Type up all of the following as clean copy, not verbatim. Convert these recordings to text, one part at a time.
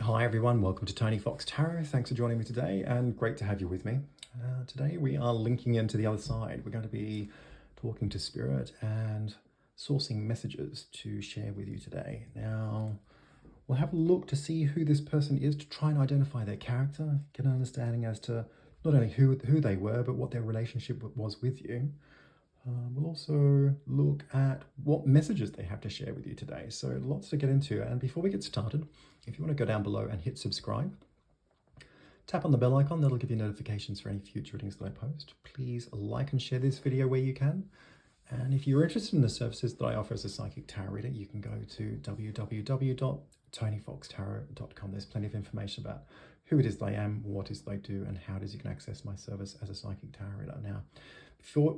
Hi everyone, welcome to Tony Fox Tarot. Thanks for joining me today and great to have you with me. Today we are linking into the other side. We're going to be talking to Spirit and sourcing messages to share with you today. Now, we'll have a look to see who this person is, to try and identify their character, get an understanding as to not only who they were, but what their relationship was with you. We'll also look at what messages they have to share with you today. So lots to get into. And before we get started, if you want to go down below and hit subscribe, tap on the bell icon. That'll give you notifications for any future readings that I post. Please like and share this video where you can. And if you're interested in the services that I offer as a psychic tarot reader, you can go to www.tonyfoxtarot.com. There's plenty of information about who it is that I am, what it is that I do, and how it is you can access my service as a psychic tarot reader. Now,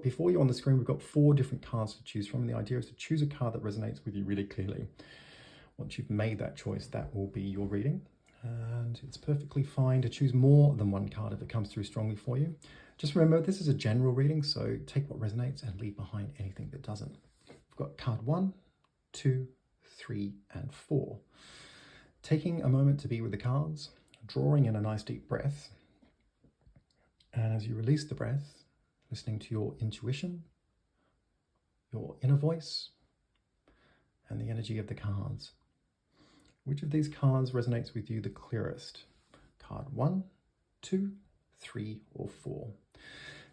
before you're on the screen, we've got 4 different cards to choose from. And the idea is to choose a card that resonates with you really clearly. Once you've made that choice, that will be your reading. And it's perfectly fine to choose more than one card if it comes through strongly for you. Just remember, this is a general reading, so take what resonates and leave behind anything that doesn't. We've got card 1, 2, 3, and 4. Taking a moment to be with the cards, drawing in a nice deep breath. And as you release the breath, listening to your intuition, your inner voice, and the energy of the cards. Which of these cards resonates with you the clearest? Card 1, 2, 3, or 4.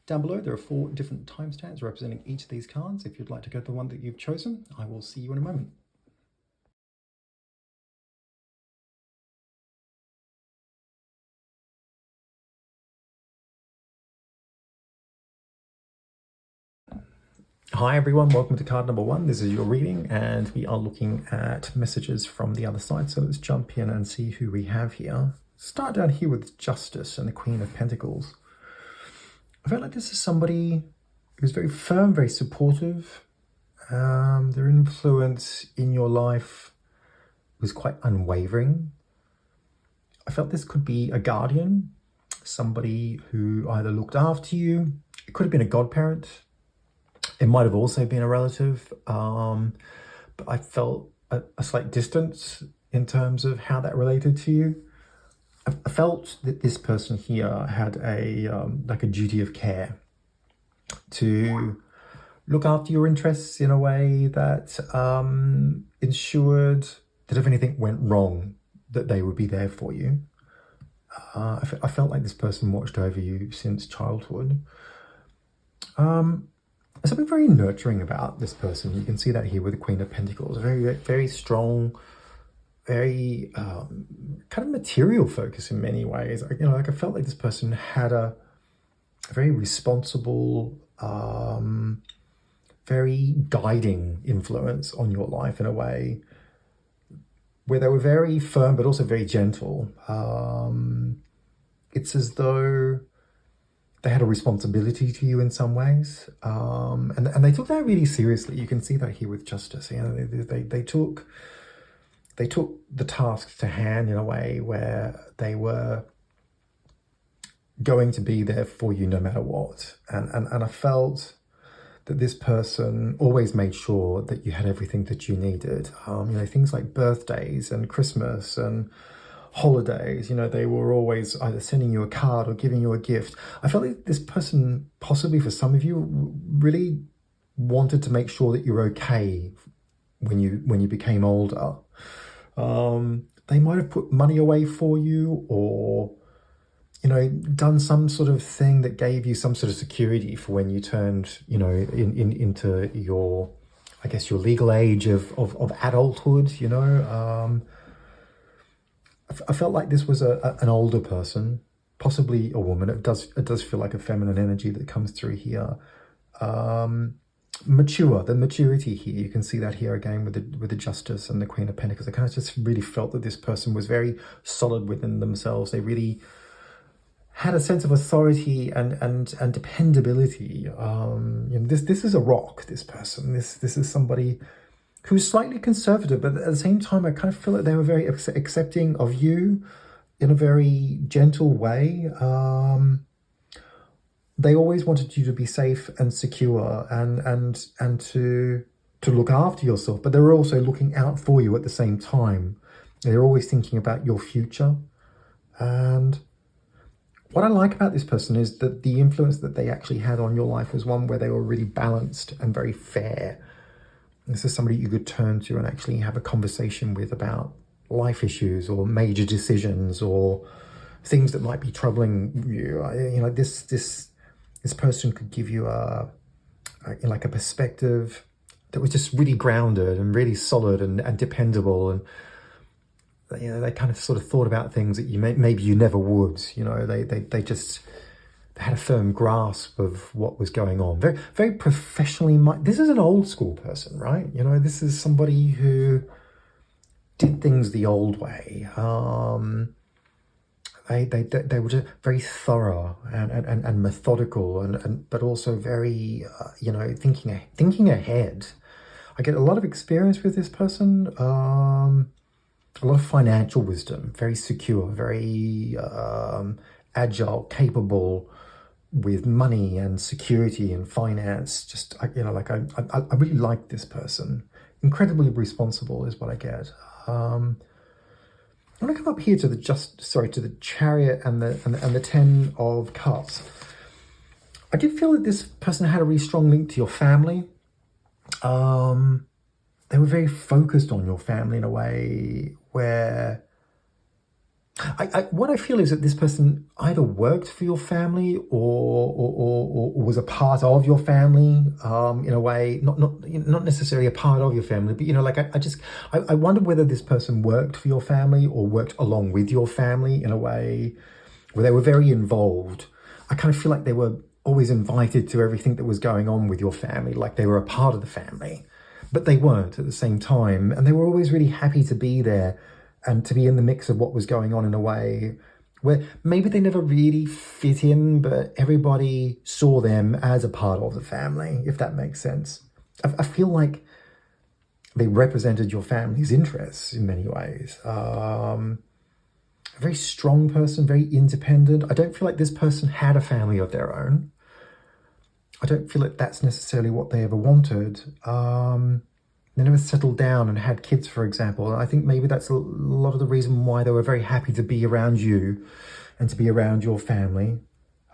Down below, there are 4 different timestamps representing each of these cards. If you'd like to go to the one that you've chosen, I will see you in a moment. Hi everyone, welcome to card number 1. This is your reading and we are looking at messages from the other side. So let's jump in and see who we have here. Start down here with Justice and the Queen of Pentacles. I feel like this is somebody who's very firm, very supportive. Their influence in your life was quite unwavering. I felt this could be a guardian, somebody who either looked after you. It could have been a godparent. It might have also been a relative, but I felt a slight distance in terms of how that related to you. I felt that this person here had like a duty of care to look after your interests in a way that ensured that if anything went wrong, that they would be there for you. I felt like this person watched over you since childhood. There's something very nurturing about this person. You can see that here with the Queen of Pentacles. Very, very strong, very kind of material focus in many ways. You know, like I felt like this person had a very responsible, very guiding influence on your life in a way where they were very firm but also very gentle. It's as though they had a responsibility to you in some ways, and they took that really seriously. You can see that here with Justice. You know, they took the task to hand in a way where they were going to be there for you no matter what. And I felt that this person always made sure that you had everything that you needed. You know, things like birthdays and Christmas and holidays, you know, they were always either sending you a card or giving you a gift. I felt like this person, possibly for some of you, really wanted to make sure that you're okay when you became older. They might have put money away for you, or you know, done some sort of thing that gave you some sort of security for when you turned, you know, into your, I guess, your legal age of adulthood. You know. I felt like this was an older person, possibly a woman. It does feel like a feminine energy that comes through here. Mature, the maturity here. You can see that here again with the Justice and the Queen of Pentacles. I kind of just really felt that this person was very solid within themselves. They really had a sense of authority and dependability. You know, this is a rock. This person. This is somebody who's slightly conservative, but at the same time, I kind of feel like they were very accepting of you in a very gentle way. They always wanted you to be safe and secure and to look after yourself, but they were also looking out for you at the same time. They're always thinking about your future. And what I like about this person is that the influence that they actually had on your life was one where they were really balanced and very fair. This is somebody you could turn to and actually have a conversation with about life issues or major decisions or things that might be troubling you. You know, this person could give you a perspective that was just really grounded and really solid and dependable, and you know, they kind of sort of thought about things that maybe you never would. You know, they had a firm grasp of what was going on. Very, very professionally. This is an old school person, right? You know, this is somebody who did things the old way. They were just very thorough and methodical, but also very thinking ahead. I get a lot of experience with this person. A lot of financial wisdom, very secure, very agile, capable with money and security and finance. Just I really like this person. Incredibly responsible is what I get. I'm going to come up here to the Chariot and the 10 of Cups. I did feel that this person had a really strong link to your family. They were very focused on your family in a way where what I feel is that this person either worked for your family or was a part of your family in a way, not necessarily a part of your family, but you know, like I wonder whether this person worked for your family or worked along with your family in a way where they were very involved. I kind of feel like they were always invited to everything that was going on with your family, like they were a part of the family. But they weren't at the same time. And they were always really happy to be there and to be in the mix of what was going on in a way where maybe they never really fit in, but everybody saw them as a part of the family, if that makes sense. I feel like they represented your family's interests in many ways. A very strong person, very independent. I don't feel like this person had a family of their own. I don't feel like that's necessarily what they ever wanted. They never settled down and had kids, for example. And I think maybe that's a lot of the reason why they were very happy to be around you and to be around your family.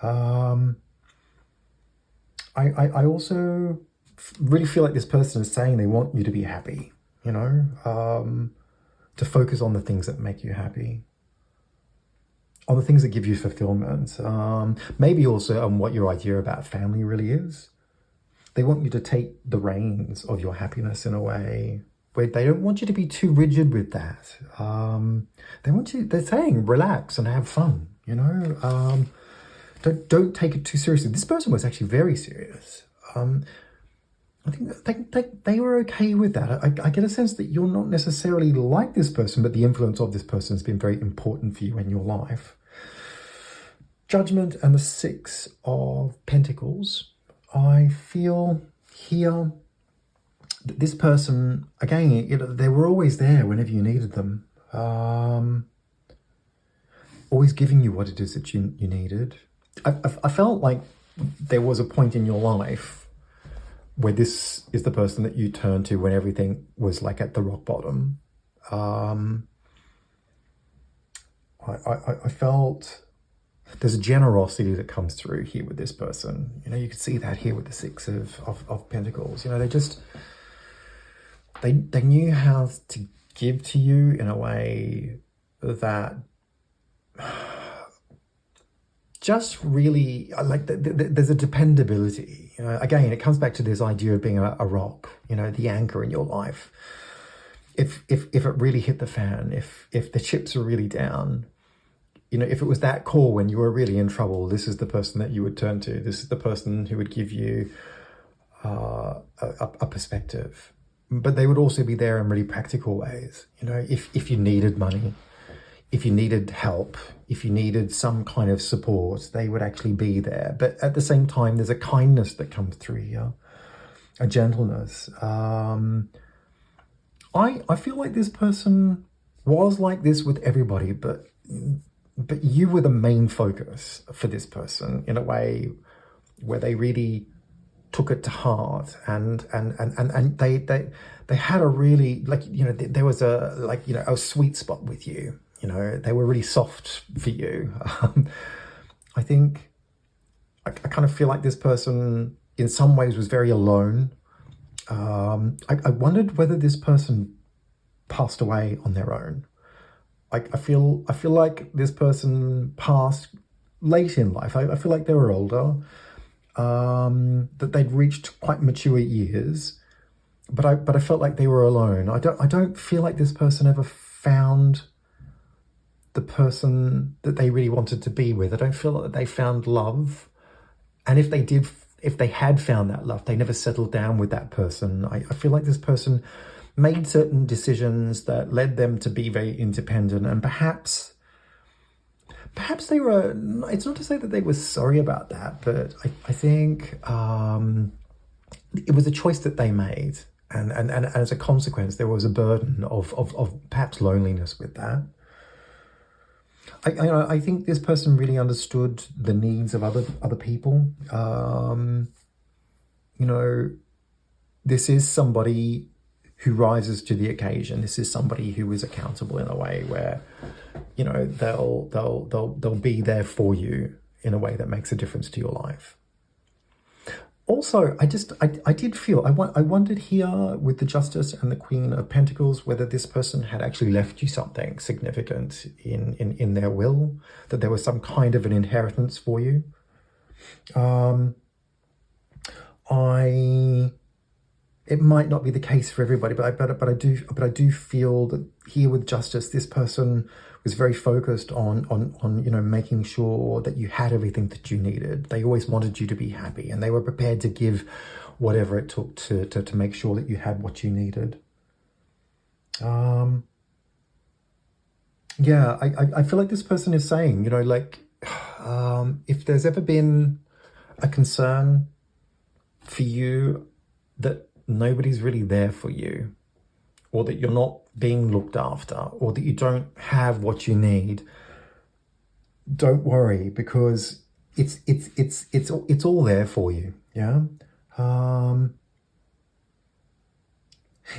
I also really feel like this person is saying they want you to be happy, you know, to focus on the things that make you happy, on the things that give you fulfillment, maybe also on what your idea about family really is. They want you to take the reins of your happiness in a way where they don't want you to be too rigid with that. They're saying relax and have fun, you know. Don't take it too seriously. This person was actually very serious. I think they were okay with that. I get a sense that you're not necessarily like this person, but the influence of this person has been very important for you in your life. Judgment and the 6 of Pentacles. I feel here that this person, again, they were always there whenever you needed them. Always giving you what it is that you needed. I felt like there was a point in your life where this is the person that you turned to when everything was like at the rock bottom. I felt there's a generosity that comes through here with this person. You know, you can see that here with the 6 of Pentacles. You know, they knew how to give to you in a way that just really, like, there's a dependability. You know, again, it comes back to this idea of being a rock, you know, the anchor in your life. If it really hit the fan, if the chips are really down, you know, if it was that call when you were really in trouble, this is the person that you would turn to. This is the person who would give you a perspective. But they would also be there in really practical ways. You know, if you needed money, if you needed help, if you needed some kind of support, they would actually be there. But at the same time, there's a kindness that comes through here, a gentleness. I feel like this person was like this with everybody, but you were the main focus for this person in a way where they really took it to heart, and they had a really, like, there was a, like, a sweet spot with you. They were really soft for you. I think I kind of feel like this person in some ways was very alone. I wondered whether this person passed away on their own. I feel like this person passed late in life. I feel like they were older, that they'd reached quite mature years, but I felt like they were alone. I don't feel like this person ever found the person that they really wanted to be with. I don't feel like they found love, and if they had found that love, they never settled down with that person. I feel like this person made certain decisions that led them to be very independent, and perhaps they were, it's not to say that they were sorry about that, but I think it was a choice that they made, and as a consequence there was a burden of perhaps loneliness with that. I think this person really understood the needs of other people. This is somebody who rises to the occasion. This is somebody who is accountable in a way where, they'll be there for you in a way that makes a difference to your life. Also, I did feel, I wondered here with the Justice and the Queen of Pentacles, whether this person had actually left you something significant in their will, that there was some kind of an inheritance for you. It might not be the case for everybody, but I do feel that here with Justice, this person was very focused on making sure that you had everything that you needed. They always wanted you to be happy, and they were prepared to give whatever it took to make sure that you had what you needed. Yeah, I feel like this person is saying, if there's ever been a concern for you that nobody's really there for you, or that you're not being looked after, or that you don't have what you need, don't worry, because it's all there for you. Yeah.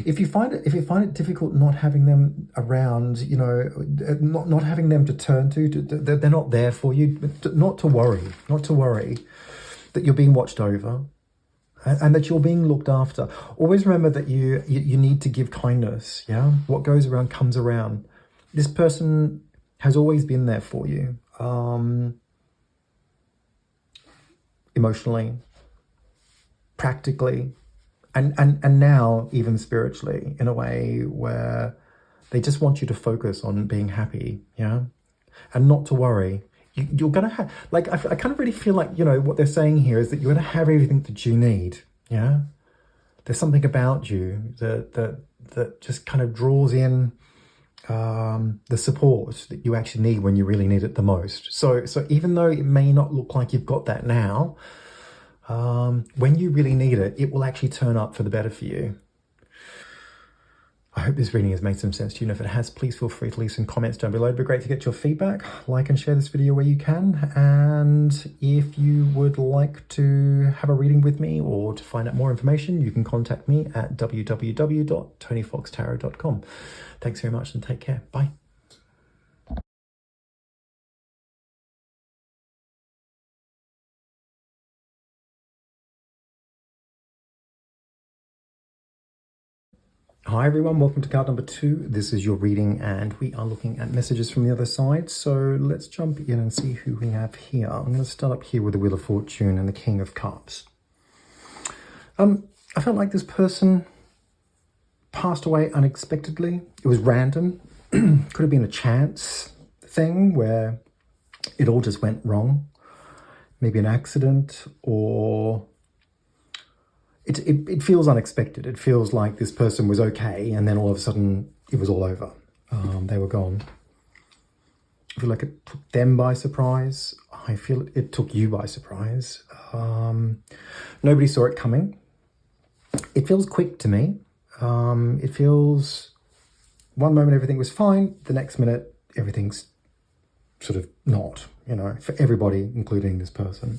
If you find it difficult not having them around, not having them to turn to, they're not there for you, not to worry that you're being watched over, and that you're being looked after. Always remember that you need to give kindness. Yeah, what goes around comes around. This person has always been there for you, emotionally, practically, and now even spiritually, in a way where they just want you to focus on being happy. Yeah, and not to worry. You're going to have, like, I kind of really feel like, what they're saying here is that you're going to have everything that you need. Yeah. There's something about you that just kind of draws in the support that you actually need when you really need it the most. So even though it may not look like you've got that now, when you really need it, it will actually turn up for the better for you. I hope this reading has made some sense to you, and if it has, please feel free to leave some comments down below. It'd be great to get your feedback. Like and share this video where you can, and if you would like to have a reading with me or to find out more information, you can contact me at www.tonyfoxtarot.com. Thanks very much and take care. Bye. Hi everyone, welcome to card number 2. This is your reading, and we are looking at messages from the other side. So let's jump in and see who we have here. I'm going to start up here with the Wheel of Fortune and the King of Cups. I felt like this person passed away unexpectedly. It was random. Could have been a chance thing where it all just went wrong. Maybe an accident, or it feels unexpected. It feels like this person was okay, and then all of a sudden it was all over. They were gone. I feel like it took them by surprise. I feel it took you by surprise. Nobody saw it coming. It feels quick to me. It feels one moment everything was fine, the next minute everything's sort of not, for everybody, including this person.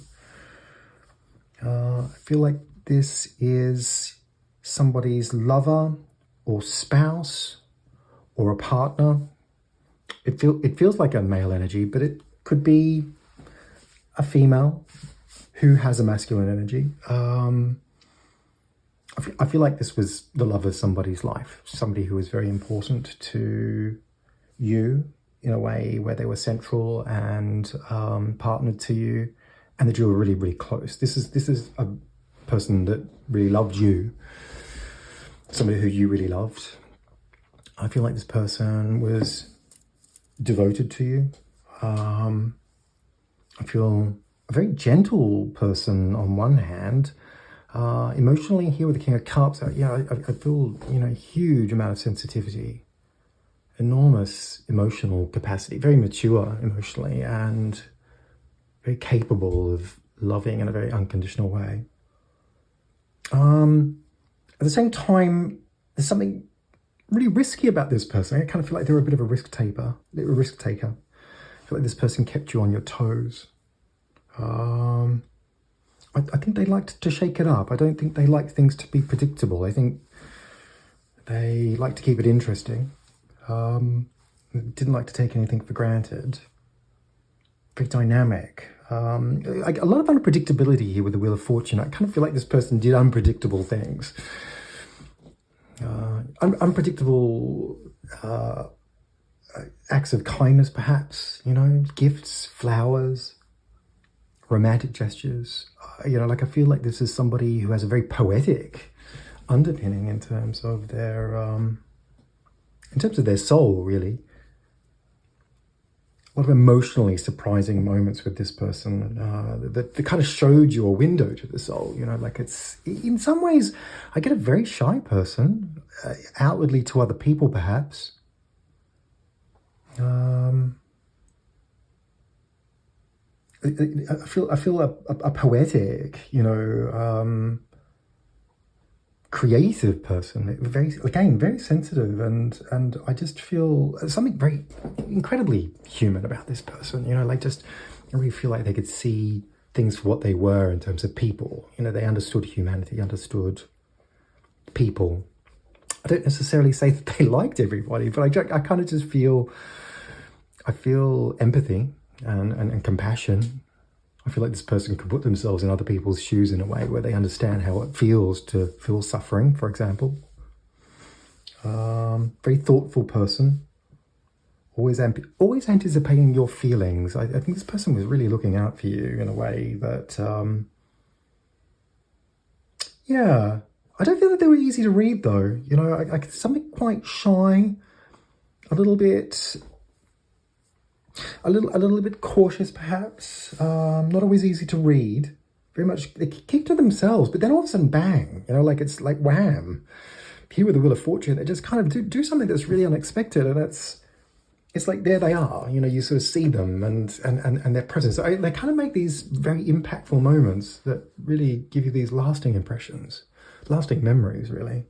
I feel like this is somebody's lover or spouse or a partner. It feels like a male energy, but it could be a female who has a masculine energy. I feel like this was the love of somebody's life, somebody who was very important to you in a way where they were central and partnered to you, and that you were really, really close. This is a person that really loved you, somebody who you really loved. I feel like this person was devoted to you. I feel a very gentle person on one hand. Emotionally here with the King of Cups, I feel, a huge amount of sensitivity, enormous emotional capacity, very mature emotionally, and very capable of loving in a very unconditional way. At the same time, there's something really risky about this person. I kind of feel like they're a bit of a risk taker. I feel like this person kept you on your toes. I think they liked to shake it up. I don't think they like things to be predictable. I think they like to keep it interesting. Didn't like to take anything for granted. Very dynamic. Like a lot of unpredictability here with the Wheel of Fortune. I kind of feel like this person did unpredictable things. Unpredictable acts of kindness, perhaps, gifts, flowers, romantic gestures. I feel like this is somebody who has a very poetic underpinning in terms of their soul, really. A lot of emotionally surprising moments with this person that kind of showed you a window to the soul. It's, in some ways, I get a very shy person, outwardly to other people, perhaps. I feel a poetic, creative person, very sensitive, and I just feel something very incredibly human about this person. I really feel like they could see things for what they were in terms of people. They understood humanity, understood people. I don't necessarily say that they liked everybody, but I kind of just feel empathy and compassion. I feel like this person could put themselves in other people's shoes in a way where they understand how it feels to feel suffering, for example. Very thoughtful person. Always anticipating your feelings. I think this person was really looking out for you in a way that, I don't feel that they were easy to read, though. Something quite shy, a little bit cautious, perhaps. Not always easy to read. Very much they keep to themselves, but then all of a sudden, bang! It's like wham! Here with the Wheel of Fortune, they just kind of do something that's really unexpected, and it's like there they are. You sort of see them and their presence. So they kind of make these very impactful moments that really give you these lasting impressions, lasting memories, really.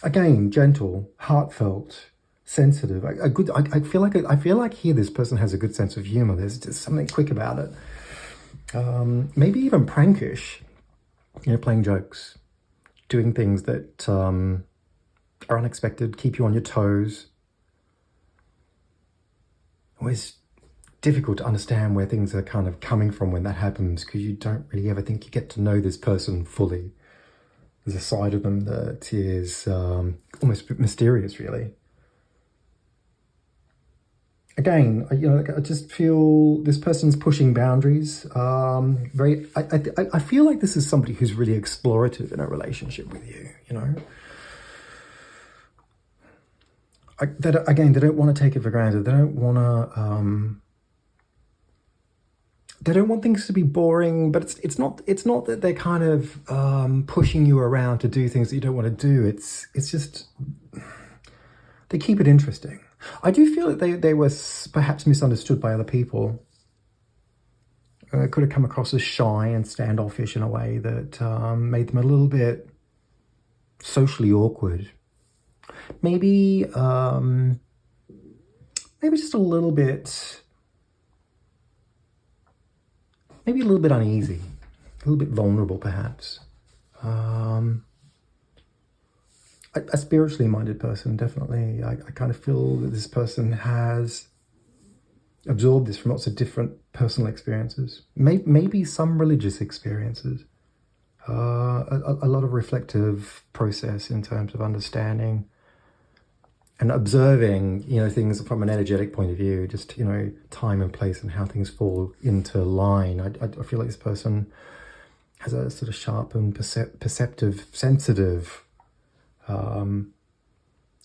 Again, gentle, heartfelt, sensitive, I feel like here this person has a good sense of humor. There's just something quick about it. Maybe even prankish, playing jokes, doing things that are unexpected, keep you on your toes. Always difficult to understand where things are kind of coming from when that happens, because you don't really ever think you get to know this person fully. There's a side of them that is almost a bit mysterious, really. Again, I just feel this person's pushing boundaries. I feel like this is somebody who's really explorative in a relationship with you. They don't want to take it for granted. They don't want to. They don't want things to be boring. But it's not that they're kind of pushing you around to do things that you don't want to do. It's just they keep it interesting. I do feel that they were perhaps misunderstood by other people. Could have come across as shy and standoffish in a way that made them a little bit socially awkward. Maybe just a little bit, maybe a little bit uneasy. little bit vulnerable perhaps. A spiritually minded person, definitely. I kind of feel that this person has absorbed this from lots of different personal experiences, maybe some religious experiences, a lot of reflective process in terms of understanding and observing, things from an energetic point of view, just, time and place and how things fall into line. I feel like this person has a sort of sharp and perceptive, sensitive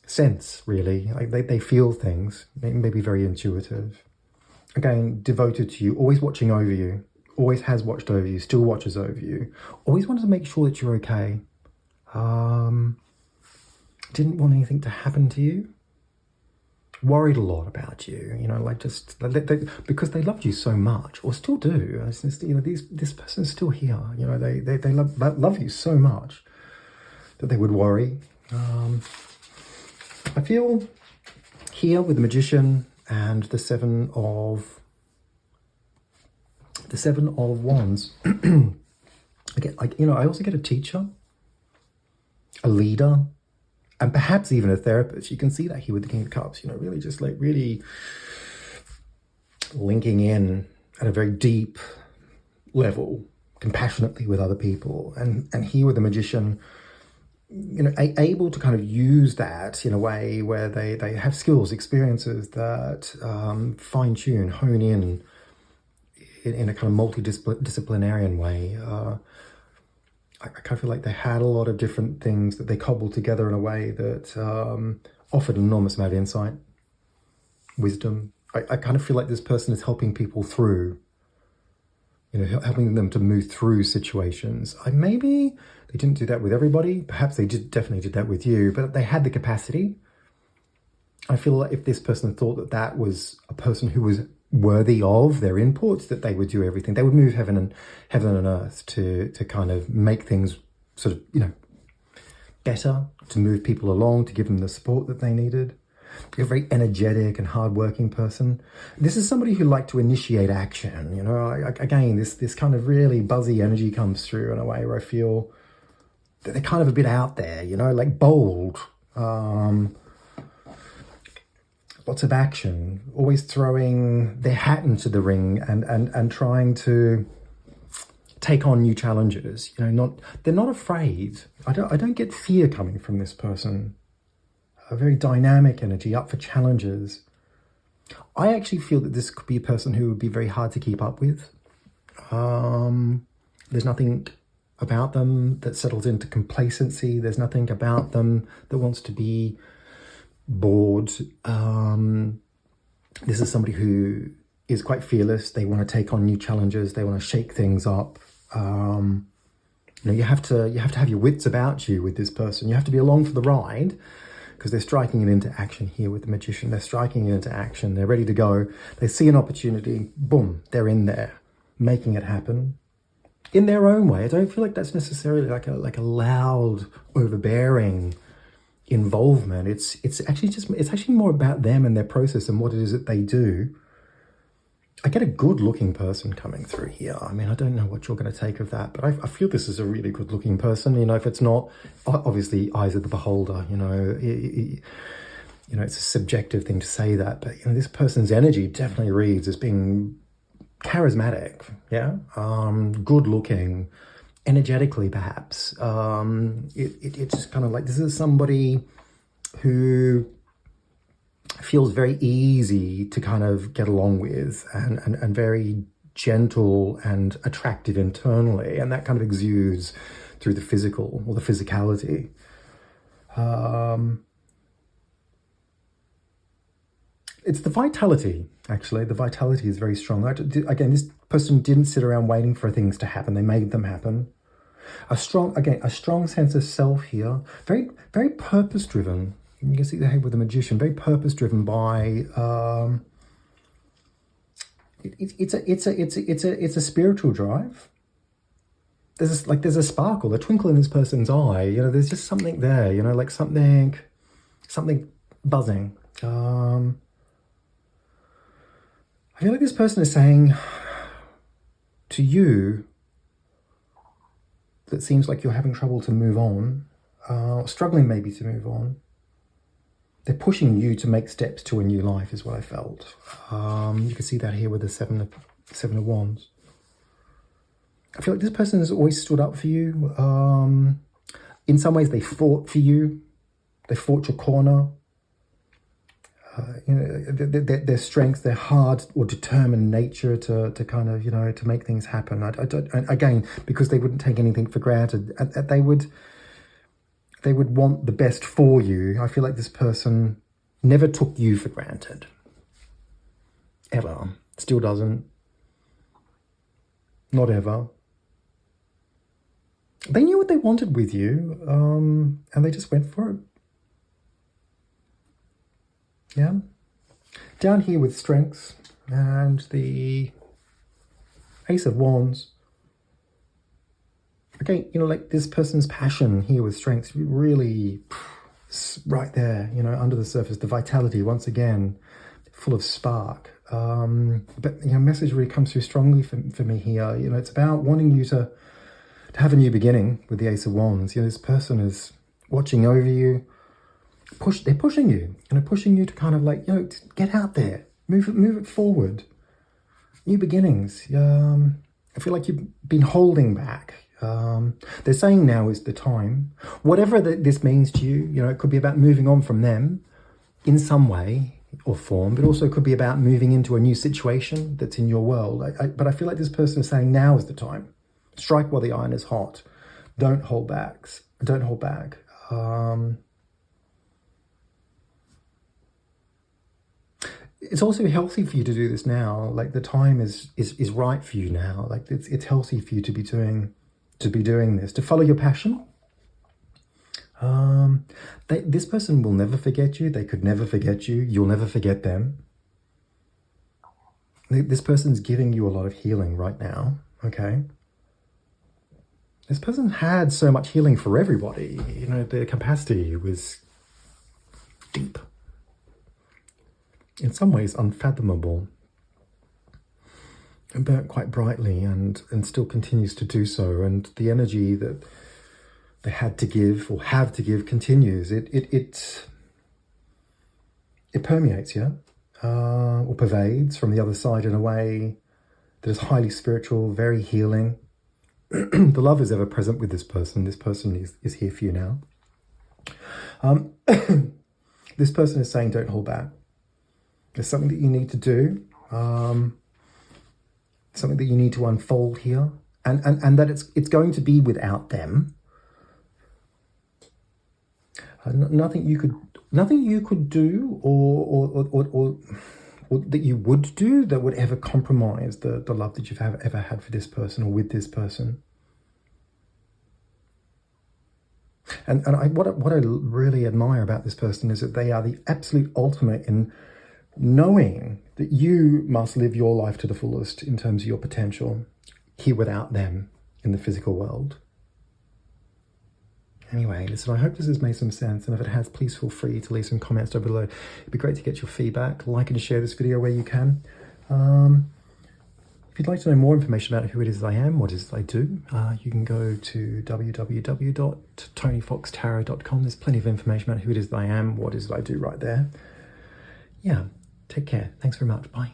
sense, really. Like they feel things, maybe very intuitive. Again, devoted to you, always watching over you, always has watched over you, still watches over you, always wanted to make sure that you're okay. Didn't want anything to happen to you. Worried a lot about you, because they loved you so much, or still do. This person's still here. They love you so much that they would worry. I feel here with the Magician and the Seven of Wands. I also get a teacher, a leader, and perhaps even a therapist. You can see that here with the King of Cups, really just really linking in at a very deep level, compassionately with other people. And here with the Magician, able to kind of use that in a way where they have skills, experiences that fine-tune, hone in a kind of multidisciplinarian way. I kind of feel like they had a lot of different things that they cobbled together in a way that offered an enormous amount of insight, wisdom. I kind of feel like this person is helping people through, helping them to move through situations. Maybe they didn't do that with everybody. Perhaps they definitely did that with you, but they had the capacity. I feel like if this person thought that was a person who was worthy of their inputs, that they would do everything. They would move heaven and earth to kind of make things sort of, better, to move people along, to give them the support that they needed. You're a very energetic and hardworking person. This is somebody who liked to initiate action. Again, this kind of really buzzy energy comes through in a way where I feel that they're kind of a bit out there, like bold. Lots of action, always throwing their hat into the ring and trying to take on new challenges. They're not afraid. I don't get fear coming from this person. A very dynamic energy, up for challenges. I actually feel that this could be a person who would be very hard to keep up with. There's nothing about them that settles into complacency. There's nothing about them that wants to be bored. This is somebody who is quite fearless. They want to take on new challenges. They want to shake things up. You have to have your wits about you with this person. You have to be along for the ride, because they're striking it into action here with the Magician. They're striking it into action. They're ready to go. They see an opportunity. Boom, they're in there, making it happen in their own way. I don't feel like that's necessarily like a loud, overbearing involvement. It's actually more about them and their process and what it is that they do. I get a good looking person coming through here. I don't know what you're going to take of that, but I feel this is a really good looking person. If it's not, obviously eyes of the beholder, it's a subjective thing to say that, but this person's energy definitely reads as being charismatic, good looking, energetically perhaps. It's kind of like this is somebody who feels very easy to kind of get along with and very gentle and attractive internally, and that kind of exudes through the physical or the physicality. It's the vitality, actually. The vitality is very strong. Again, this person didn't sit around waiting for things to happen. They made them happen. A strong sense of self here. Very, very purpose-driven. You can see the head with the Magician. Very purpose-driven by. It's a spiritual drive. There's a sparkle, a twinkle in this person's eye. There's just something there. Like something buzzing. I feel like this person is saying to you, that seems like you're having trouble to move on, struggling maybe to move on. They're pushing you to make steps to a new life is what I felt. You can see that here with the Seven of Wands. I feel like this person has always stood up for you. In some ways, they fought for you. They fought your corner. Their strength, their hard or determined nature to kind of, to make things happen. Again, because they wouldn't take anything for granted. They would want the best for you. I feel like this person never took you for granted. Ever. Still doesn't. Not ever. They knew what they wanted with you, and they just went for it. Yeah. Down here with strengths and the Ace of Wands. Okay, like this person's passion here with strengths, really right there, under the surface, the vitality, once again, full of spark. But, message really comes through strongly for me here. It's about wanting you to have a new beginning with the Ace of Wands. This person is watching over you. They're pushing you, pushing you to kind of like, get out there, move it forward. New beginnings. I feel like you've been holding back. They're saying now is the time. Whatever this means to you, it could be about moving on from them in some way or form, but also could be about moving into a new situation that's in your world. But I feel like this person is saying now is the time. Strike while the iron is hot. Don't hold back. Don't hold back. It's also healthy for you to do this now. Like the time is right for you now. Like it's healthy for you to be doing this, to follow your passion. This person will never forget you. They could never forget you. You'll never forget them. This person's giving you a lot of healing right now. Okay. This person had so much healing for everybody. Their capacity was deep. In some ways unfathomable, and burnt quite brightly and still continues to do so. And the energy that they had to give or have to give continues. It permeates, or pervades from the other side in a way that is highly spiritual, very healing. The love is ever present with this person. This person is here for you now. This person is saying, don't hold back. There's something that you need to do, something that you need to unfold here, and that it's going to be without them. Nothing you could do or that you would do that would ever compromise the love that you've ever had for this person or with this person. And what I really admire about this person is that they are the absolute ultimate in knowing that you must live your life to the fullest in terms of your potential here without them in the physical world. Anyway, listen, I hope this has made some sense, and if it has, please feel free to leave some comments down below. It'd be great to get your feedback. Like and share this video where you can. If you'd like to know more information about who it is I am, what it is I do, you can go to www.tonyfoxtarot.com. There's plenty of information about who it is that I am, what it is that I do right there. Yeah. Take care. Thanks very much. Bye.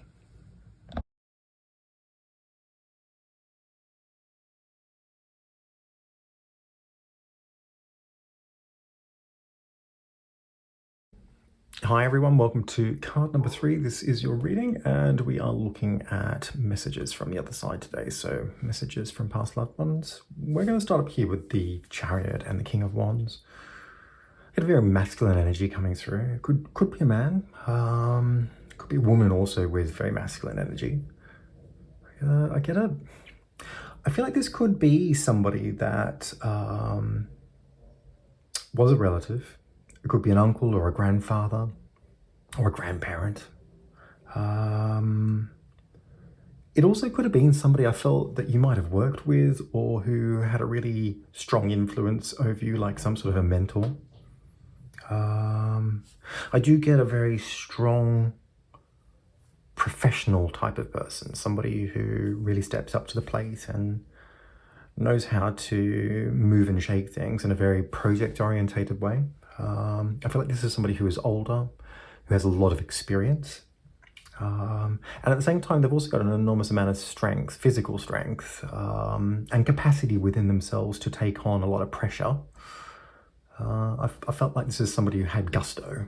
Hi everyone, welcome to card number 3. This is your reading, and we are looking at messages from the other side today. So messages from past loved ones. We're going to start up here with the Chariot and the King of Wands. Get a very masculine energy coming through. Could be a man. Could be a woman also with very masculine energy. I feel like this could be somebody that was a relative. It could be an uncle or a grandfather or a grandparent. It also could have been somebody I felt that you might have worked with or who had a really strong influence over you, like some sort of a mentor. I do get a very strong professional type of person, somebody who really steps up to the plate and knows how to move and shake things in a very project-orientated way. I feel like this is somebody who is older, who has a lot of experience. And at the same time, they've also got an enormous amount of strength, physical strength, and capacity within themselves to take on a lot of pressure. I felt like this is somebody who had gusto.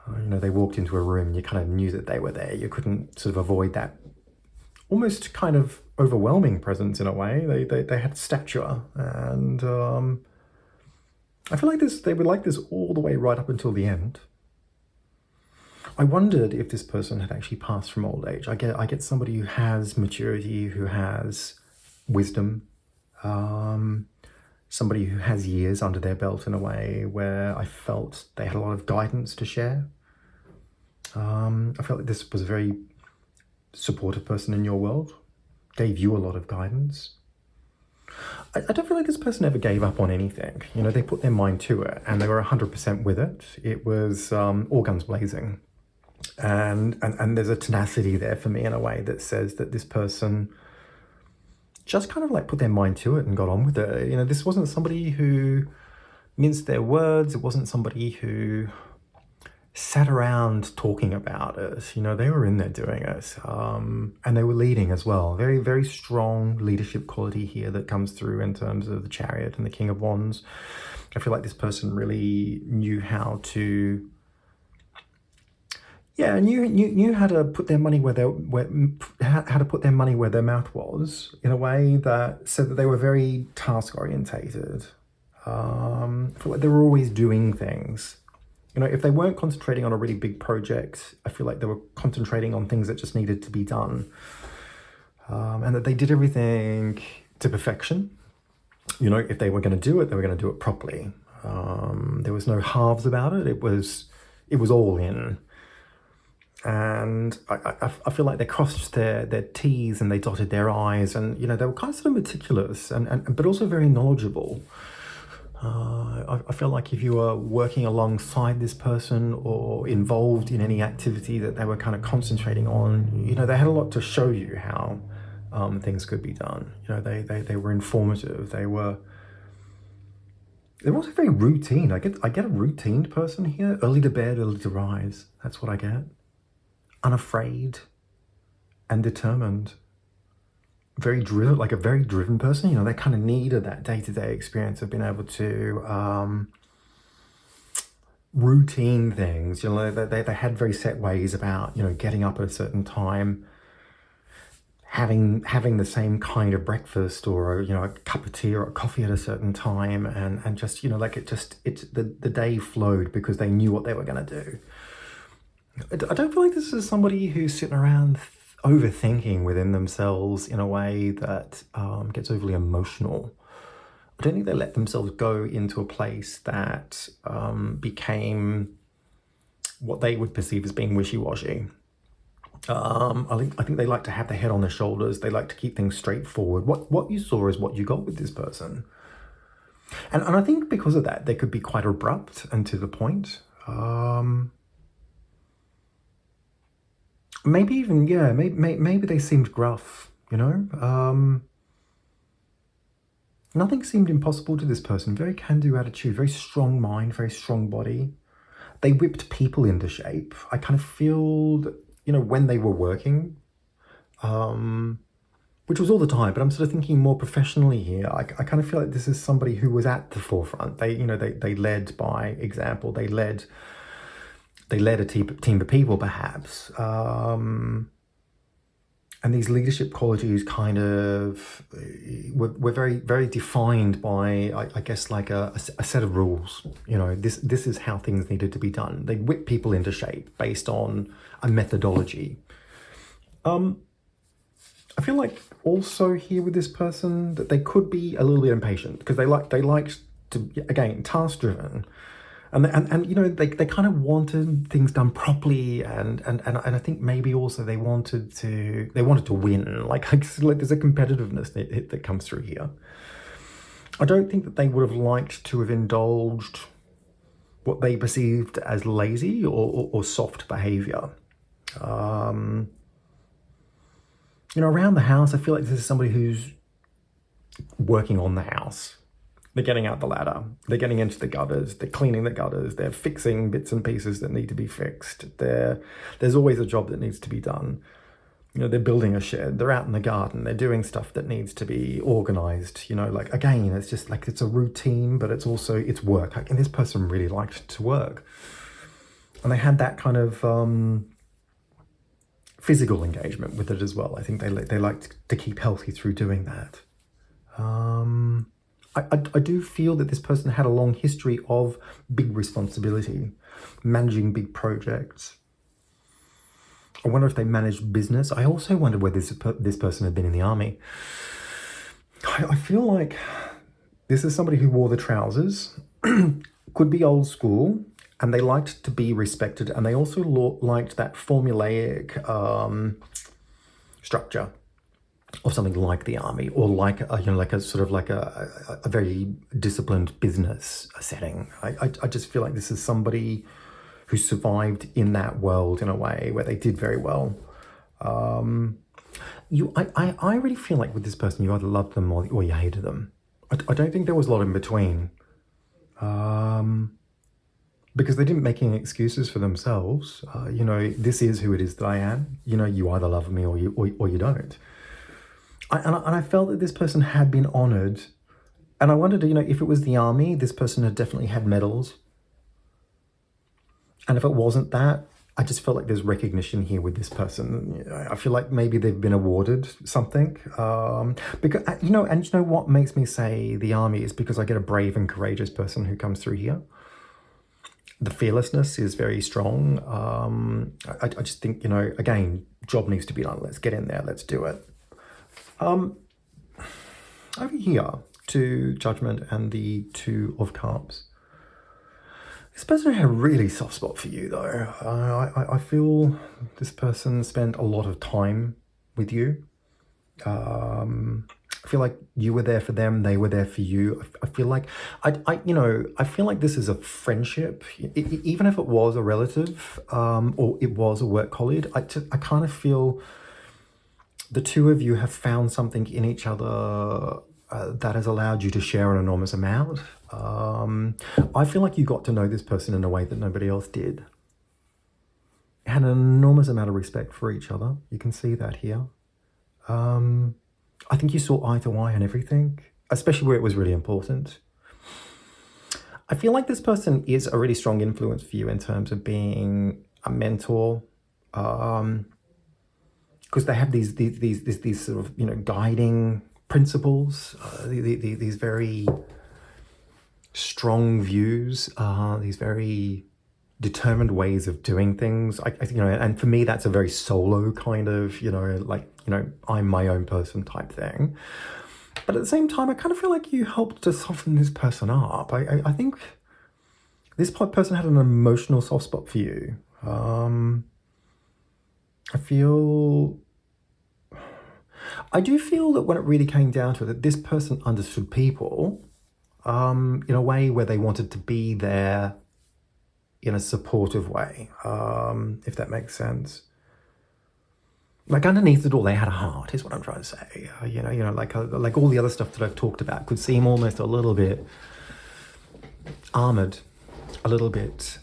They walked into a room and you kind of knew that they were there. You couldn't sort of avoid that almost kind of overwhelming presence in a way. They had stature, and I feel like they were like this all the way right up until the end. I wondered if this person had actually passed from old age. I get somebody who has maturity, who has wisdom, somebody who has years under their belt in a way where I felt they had a lot of guidance to share. I felt like this was a very supportive person in your world, gave you a lot of guidance. I don't feel like this person ever gave up on anything. They put their mind to it and they were 100% with it. It was all guns blazing. And there's a tenacity there for me in a way that says that this person just kind of like put their mind to it and got on with it. This wasn't somebody who minced their words. It wasn't somebody who sat around talking about it. They were in there doing it. And they were leading as well. Very, very strong leadership quality here that comes through in terms of the Chariot and the King of Wands. I feel like this person really knew how to knew how to put their money where how to put their money where their mouth was, in a way that said that they were very task orientated. I feel like they were always doing things. If they weren't concentrating on a really big project, I feel like they were concentrating on things that just needed to be done, and that they did everything to perfection. If they were going to do it, they were going to do it properly. There was no halves about it. It was all in. And I feel like they crossed their T's and they dotted their I's, and they were kind of sort of meticulous and but also very knowledgeable. I feel like if you were working alongside this person or involved in any activity that they were kind of concentrating on, they had a lot to show you how things could be done. They were informative. They were also very routine. I get a routine person here. Early to bed, early to rise. That's what I get. Unafraid and determined. Very driven, like a very driven person. They kind of needed that day-to-day experience of being able to routine things. They had very set ways about getting up at a certain time, having the same kind of breakfast or a cup of tea or a coffee at a certain time, and just the day flowed because they knew what they were going to do. I don't feel like this is somebody who's sitting around overthinking within themselves in a way that gets overly emotional. I don't think they let themselves go into a place that became what they would perceive as being wishy-washy. I think they like to have their head on their shoulders. They like to keep things straightforward. What you saw is what you got with this person. And I think because of that, they could be quite abrupt and to the point. Maybe even, maybe they seemed gruff, Nothing seemed impossible to this person. Very can-do attitude, very strong mind, very strong body. They whipped people into shape. I kind of feel that, when they were working, which was all the time, but I'm sort of thinking more professionally here. I kind of feel like this is somebody who was at the forefront. They led by example. They led a team of people, perhaps. And these leadership qualities kind of were very, very defined by, I guess, like a set of rules. This is how things needed to be done. They whip people into shape based on a methodology. I feel like also here with this person that they could be a little bit impatient because they liked to, again, task driven. And they kind of wanted things done properly, and I think maybe also they wanted to win. Like there's a competitiveness that comes through here. I don't think that they would have liked to have indulged what they perceived as lazy or soft behavior. Around the house, I feel like this is somebody who's working on the house. They're getting out the ladder. They're getting into the gutters. They're cleaning the gutters. They're fixing bits and pieces that need to be fixed. There's always a job that needs to be done. You know, they're building a shed. They're out in the garden. They're doing stuff that needs to be organized. You know, like, again, it's just like, it's a routine, but it's also, it's work. And this person really liked to work. And they had that kind of physical engagement with it as well. I think they liked to keep healthy through doing that. I do feel that this person had a long history of big responsibility, managing big projects. I wonder if they managed business. I also wonder whether this person had been in the army. I feel like this is somebody who wore the trousers, could be old school, and they liked to be respected, and they also liked that formulaic structure of something like the army, or like a sort of like a very disciplined business setting. I just feel like this is somebody who survived in that world in a way where they did very well. I really feel like with this person, you either loved them or you hated them. I don't think there was a lot in between. Because they didn't make any excuses for themselves. You know, this is who it is that I am. You know, you either love me or you don't. And I felt that this person had been honoured. And I wondered, you know, if it was the army, this person had definitely had medals. And if it wasn't that, I just felt like there's recognition here with this person. I feel like maybe they've been awarded something. Because, you know what makes me say the army is because I get a brave and courageous person who comes through here. The fearlessness is very strong. I just think, you know, again, job needs to be done. Let's get in there. Let's do it. Over here to Judgment and the Two of Cups. This person had a really soft spot for you, though. I feel this person spent a lot of time with you. I feel like you were there for them, they were there for you. I feel like, I feel like this is a friendship, even if it was a relative or it was a work colleague. I kind of feel the two of you have found something in each other that has allowed you to share an enormous amount. I feel like you got to know this person in a way that nobody else did. Had an enormous amount of respect for each other. You can see that here. I think you saw eye to eye on everything, especially where it was really important. I feel like this person is a really strong influence for you in terms of being a mentor, because they have these sort of, you know, guiding principles, these very strong views, these very determined ways of doing things. I you know, and for me, that's a very solo kind of, you know, like, you know, I'm my own person type thing. But at the same time, I kind of feel like you helped to soften this person up. I think this person had an emotional soft spot for you. I do feel that when it really came down to it, that this person understood people in a way where they wanted to be there in a supportive way, if that makes sense. Like underneath it all, they had a heart, is what I'm trying to say. You know, like all the other stuff that I've talked about could seem almost a little bit armored, a little bit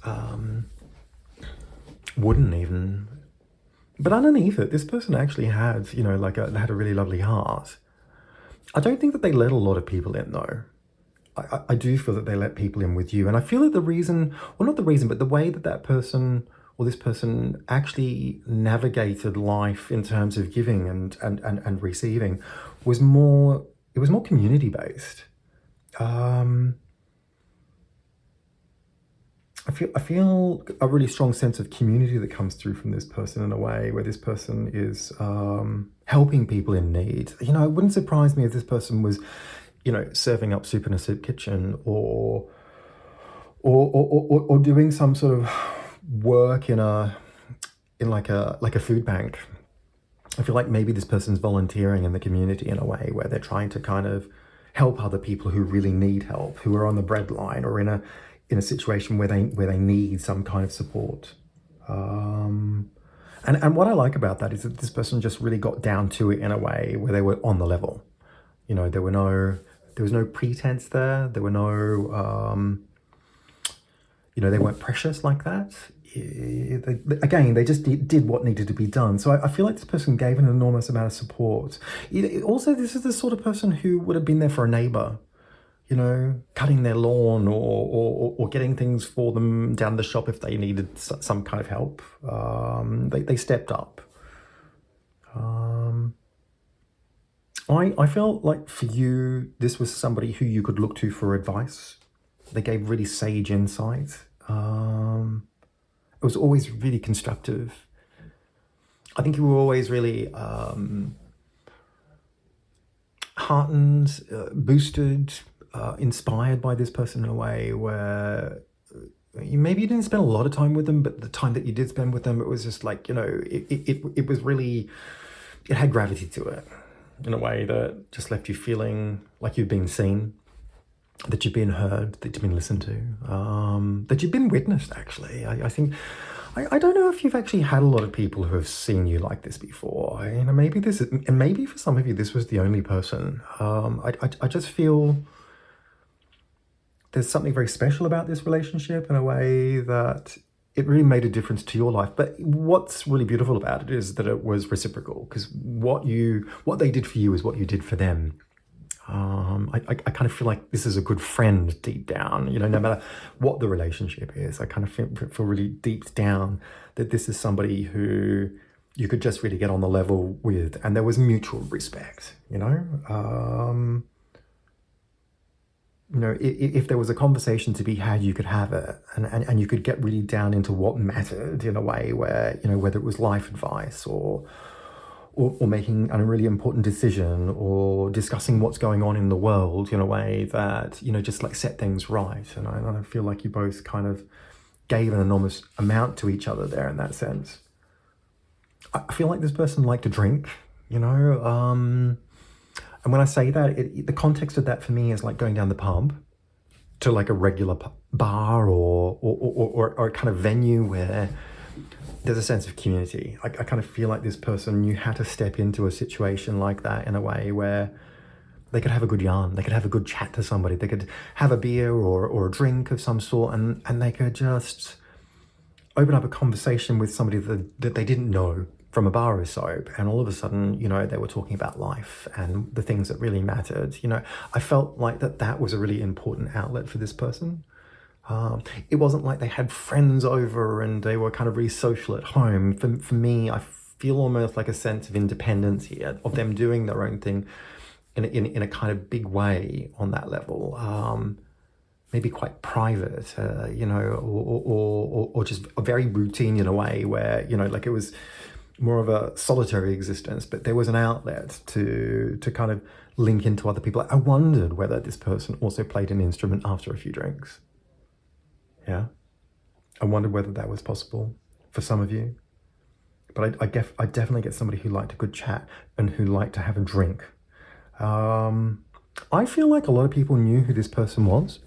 wooden even. But underneath it, this person actually had, you know, had a really lovely heart. I don't think that they let a lot of people in, though. I do feel that they let people in with you. And I feel that the reason, well, not the reason, but the way that person or this person actually navigated life in terms of giving and receiving was more community-based. I feel a really strong sense of community that comes through from this person in a way where this person is helping people in need. You know, it wouldn't surprise me if this person was, you know, serving up soup in a soup kitchen or doing some sort of work in like a food bank. I feel like maybe this person's volunteering in the community in a way where they're trying to kind of help other people who really need help, who are on the breadline or in a situation where they need some kind of support. And what I like about that is that this person just really got down to it in a way where they were on the level. You know, there was no pretense there. There were no, you know, they weren't precious like that. Again, they just did what needed to be done. So I feel like this person gave an enormous amount of support. Also, this is the sort of person who would have been there for a neighbor, you know, cutting their lawn or getting things for them down the shop if they needed some kind of help. They stepped up. I felt like for you, this was somebody who you could look to for advice. They gave really sage insight. It was always really constructive. I think you were always really heartened, boosted, inspired by this person in a way where maybe you didn't spend a lot of time with them, but the time that you did spend with them, it was just like, you know, it was really, it had gravity to it in a way that just left you feeling like you'd been seen, that you've been heard, that you've been listened to, that you've been witnessed, actually. I think, I don't know if you've actually had a lot of people who have seen you like this before. You know, maybe this is, and maybe for some of you, this was the only person. I just feel there's something very special about this relationship in a way that it really made a difference to your life. But what's really beautiful about it is that it was reciprocal, because what they did for you is what you did for them. I kind of feel like this is a good friend deep down, you know, no matter what the relationship is. I kind of feel really deep down that this is somebody who you could just really get on the level with, and there was mutual respect, you know. You know, if there was a conversation to be had, you could have it, and you could get really down into what mattered in a way where, you know, whether it was life advice or making a really important decision or discussing what's going on in the world in a way that, you know, just like set things right. And I feel like you both kind of gave an enormous amount to each other there in that sense. I feel like this person liked to drink, you know, and when I say that, the context of that for me is like going down the pub to like a regular bar or a kind of venue where there's a sense of community. I kind of feel like this person knew how to step into a situation like that in a way where they could have a good yarn, they could have a good chat to somebody, they could have a beer or a drink of some sort, and they could just open up a conversation with somebody that they didn't know from a bar or soap, and all of a sudden, you know, they were talking about life and the things that really mattered. You know, I felt like that was a really important outlet for this person. It wasn't like they had friends over and they were kind of really social at home. For me, I feel almost like a sense of independence here, of them doing their own thing in a kind of big way on that level. Maybe quite private, you know, or just very routine in a way where, you know, like it was more of a solitary existence, but there was an outlet to kind of link into other people. I wondered whether this person also played an instrument after a few drinks. Yeah, I wondered whether that was possible for some of you. But I definitely get somebody who liked a good chat and who liked to have a drink. I feel like a lot of people knew who this person was.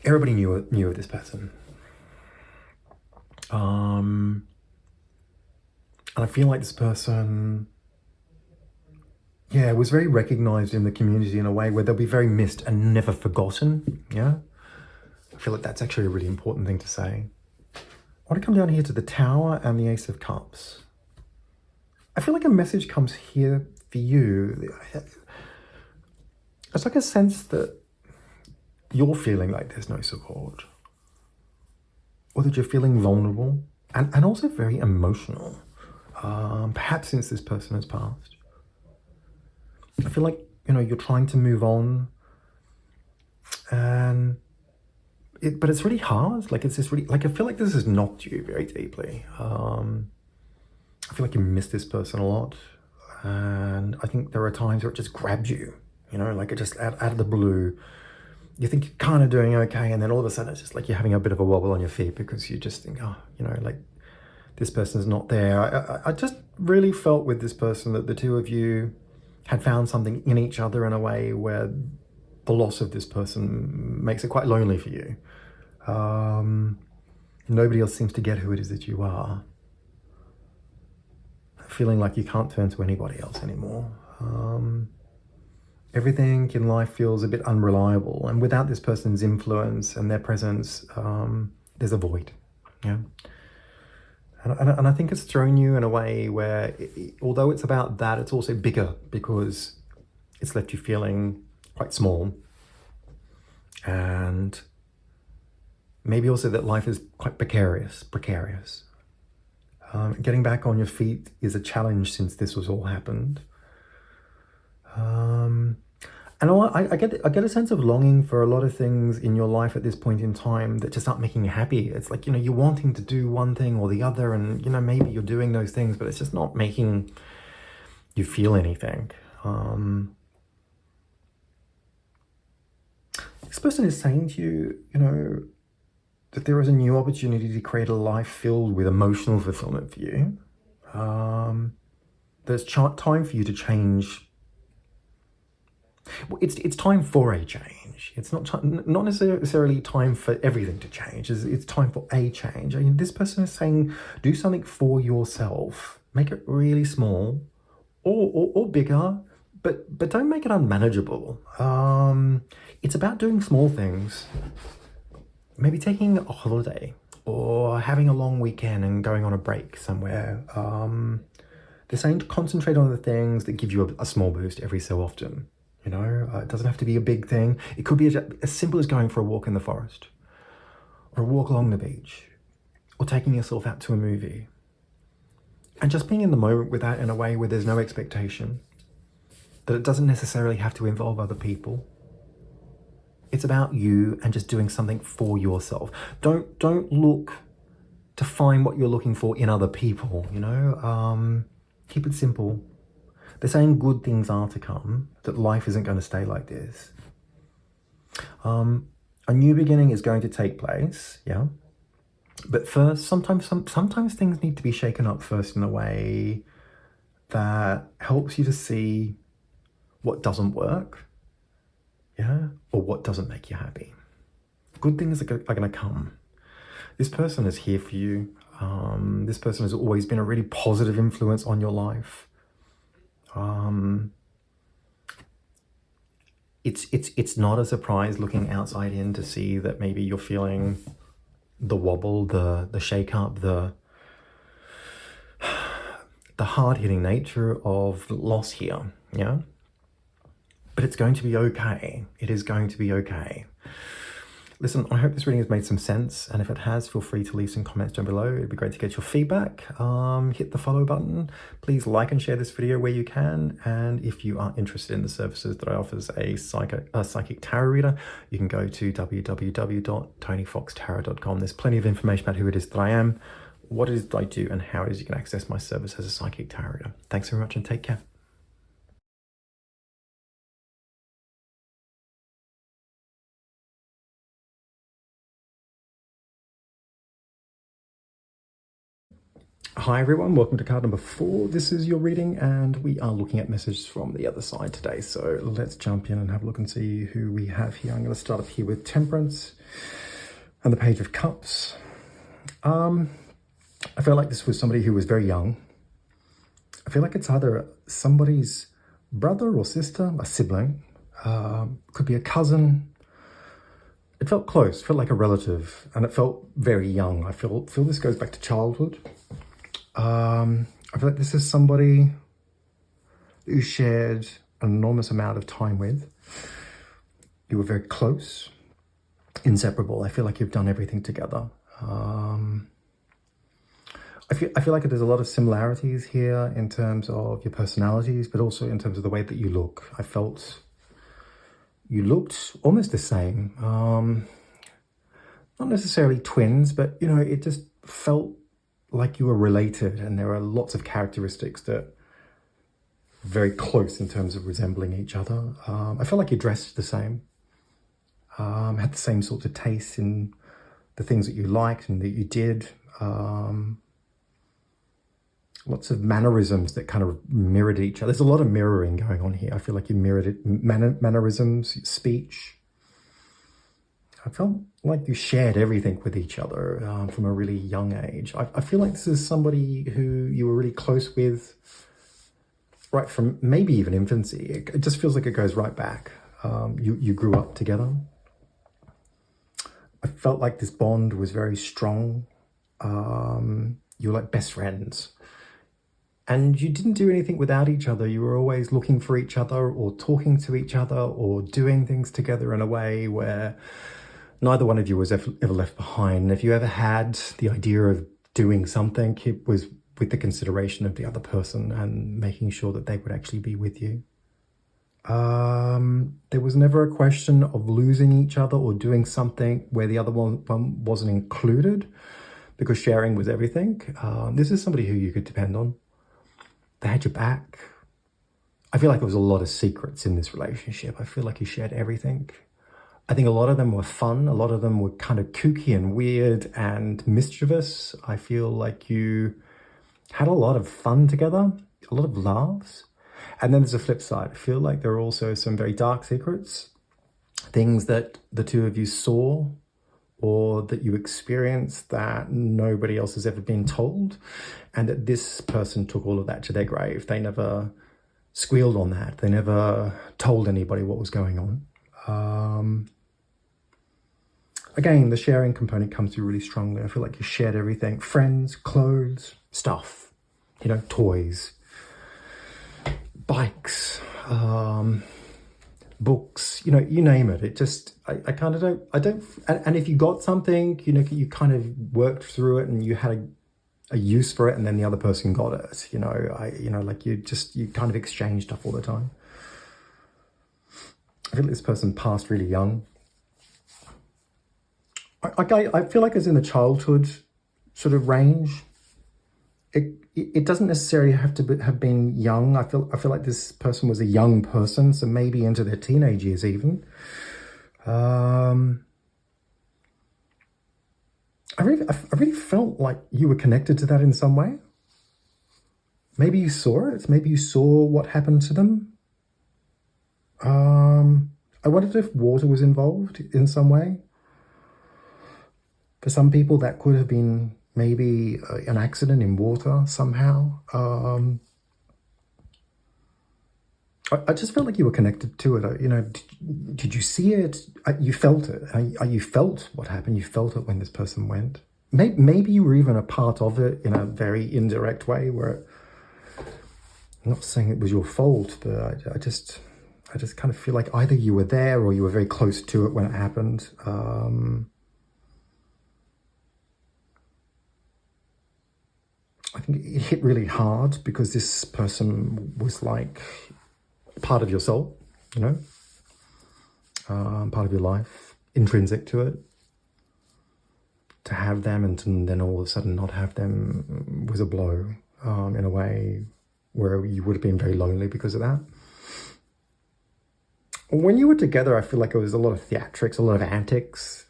Everybody knew of this person. And I feel like this person, yeah, was very recognized in the community in a way where they'll be very missed and never forgotten. Yeah, I feel like that's actually a really important thing to say. I want to come down here to the Tower and the Ace of Cups. I feel like a message comes here for you. It's like a sense that you're feeling like there's no support, or that you're feeling vulnerable and also very emotional. Perhaps since this person has passed. I feel like, you know, you're trying to move on, but it's really hard. Like, it's just really, like, I feel like this has knocked you very deeply. I feel like you miss this person a lot, and I think there are times where it just grabs you, you know, like it just out of the blue. You think you're kind of doing okay, and then all of a sudden it's just like you're having a bit of a wobble on your feet because you just think, oh, you know, like, this person's not there. I just really felt with this person that the two of you had found something in each other in a way where the loss of this person makes it quite lonely for you. Nobody else seems to get who it is that you are. Feeling like you can't turn to anybody else anymore. Everything in life feels a bit unreliable, and without this person's influence and their presence, there's a void. Yeah. And I think it's thrown you in a way where, although it's about that, it's also bigger because it's left you feeling quite small. And maybe also that life is quite precarious. Getting back on your feet is a challenge since this was all happened. And I get a sense of longing for a lot of things in your life at this point in time that just aren't making you happy. It's like, you're wanting to do one thing or the other, and, maybe you're doing those things, but it's just not making you feel anything. This person is saying to you, that there is a new opportunity to create a life filled with emotional fulfillment for you. There's time for you to change. It's time for a change. It's not necessarily time for everything to change. It's time for a change. I mean, this person is saying, do something for yourself. Make it really small, or bigger, but don't make it unmanageable. It's about doing small things. Maybe taking a holiday or having a long weekend and going on a break somewhere. They're saying to concentrate on the things that give you a small boost every so often. It doesn't have to be a big thing. It could be as simple as going for a walk in the forest, or a walk along the beach, or taking yourself out to a movie. And just being in the moment with that in a way where there's no expectation, that it doesn't necessarily have to involve other people. It's about you and just doing something for yourself. Don't look to find what you're looking for in other people, Keep it simple. They're saying good things are to come, that life isn't going to stay like this. A new beginning is going to take place, yeah? But first, sometimes things need to be shaken up first in a way that helps you to see what doesn't work, yeah? Or what doesn't make you happy. Good things are going to come. This person is here for you. This person has always been a really positive influence on your life. It's not a surprise looking outside in to see that maybe you're feeling the wobble, the shake up, the hard-hitting nature of loss here, yeah? But it's going to be okay. It is going to be okay. Listen, I hope this reading has made some sense, and if it has, feel free to leave some comments down below. It'd be great to get your feedback. Hit the follow button. Please like and share this video where you can, and if you are interested in the services that I offer as a psychic tarot reader, you can go to www.tonyfoxtarot.com. There's plenty of information about who it is that I am, what it is that I do, and how it is you can access my service as a psychic tarot reader. Thanks very much and take care. Hi everyone, welcome to card number 4. This is your reading, and we are looking at messages from the other side today. So let's jump in and have a look and see who we have here. I'm going to start off here with Temperance and the Page of Cups. I feel like this was somebody who was very young. I feel like it's either somebody's brother or sister, a sibling, could be a cousin. It felt close, felt like a relative, and it felt very young. I feel this goes back to childhood. I feel like this is somebody who shared an enormous amount of time with. You were very close, inseparable. I feel like you've done everything together. I feel like there's a lot of similarities here in terms of your personalities, but also in terms of the way that you look. I felt you looked almost the same. Not necessarily twins, but it just felt like you were related, and there are lots of characteristics that are very close in terms of resembling each other. I felt like you dressed the same, had the same sorts of tastes in the things that you liked and that you did. Lots of mannerisms that kind of mirrored each other. There's a lot of mirroring going on here. I feel like you mirrored it, mannerisms, speech. I felt like you shared everything with each other from a really young age. I feel like this is somebody who you were really close with right from maybe even infancy. It just feels like it goes right back. You grew up together. I felt like this bond was very strong. You were like best friends. And you didn't do anything without each other. You were always looking for each other or talking to each other or doing things together in a way where neither one of you was ever left behind. And if you ever had the idea of doing something, it was with the consideration of the other person and making sure that they would actually be with you. There was never a question of losing each other or doing something where the other one wasn't included, because sharing was everything. This is somebody who you could depend on. They had your back. I feel like there was a lot of secrets in this relationship. I feel like you shared everything. I think a lot of them were fun. A lot of them were kind of kooky and weird and mischievous. I feel like you had a lot of fun together, a lot of laughs. And then there's a flip side. I feel like there are also some very dark secrets, things that the two of you saw or that you experienced that nobody else has ever been told, and that this person took all of that to their grave. They never squealed on that. They never told anybody what was going on. Again, the sharing component comes through really strongly. I feel like you shared everything: friends, clothes, stuff, toys, bikes, books, you name it. It just, I kind of don't, and if you got something, you kind of worked through it and you had a use for it, and then the other person got it, like you kind of exchange stuff all the time. I feel like this person passed really young. I feel like it's in the childhood sort of range. It doesn't necessarily have to have been young. I feel like this person was a young person, so maybe into their teenage years even. I really felt like you were connected to that in some way. Maybe you saw it. Maybe you saw what happened to them. I wondered if water was involved in some way. For some people, that could have been maybe an accident in water somehow. I just felt like you were connected to it. Did you see it? You felt it. You felt what happened. You felt it when this person went. Maybe you were even a part of it in a very indirect way, where I'm not saying it was your fault, but I just kind of feel like either you were there or you were very close to it when it happened. I think it hit really hard because this person was like part of your soul, part of your life, intrinsic to it. To have them and to then all of a sudden not have them was a blow, in a way where you would have been very lonely because of that. When you were together, I feel like it was a lot of theatrics, a lot of antics.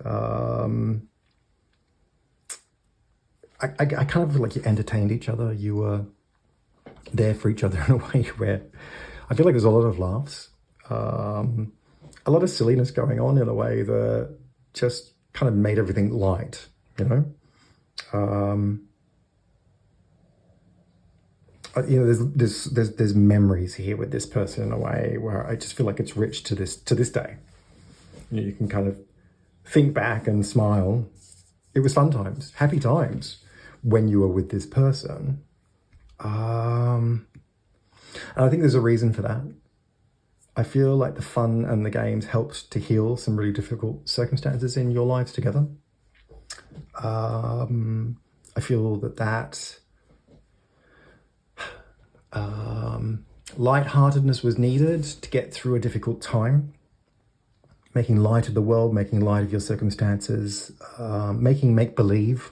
I kind of feel like you entertained each other. You were there for each other in a way where I feel like there's a lot of laughs, a lot of silliness going on in a way that just kind of made everything light, There's memories here with this person in a way where I just feel like it's rich to this day. You can kind of think back and smile. It was fun times, happy times when you were with this person. And I think there's a reason for that. I feel like the fun and the games helped to heal some really difficult circumstances in your lives together. I feel that lightheartedness was needed to get through a difficult time. Making light of the world, making light of your circumstances, making make-believe.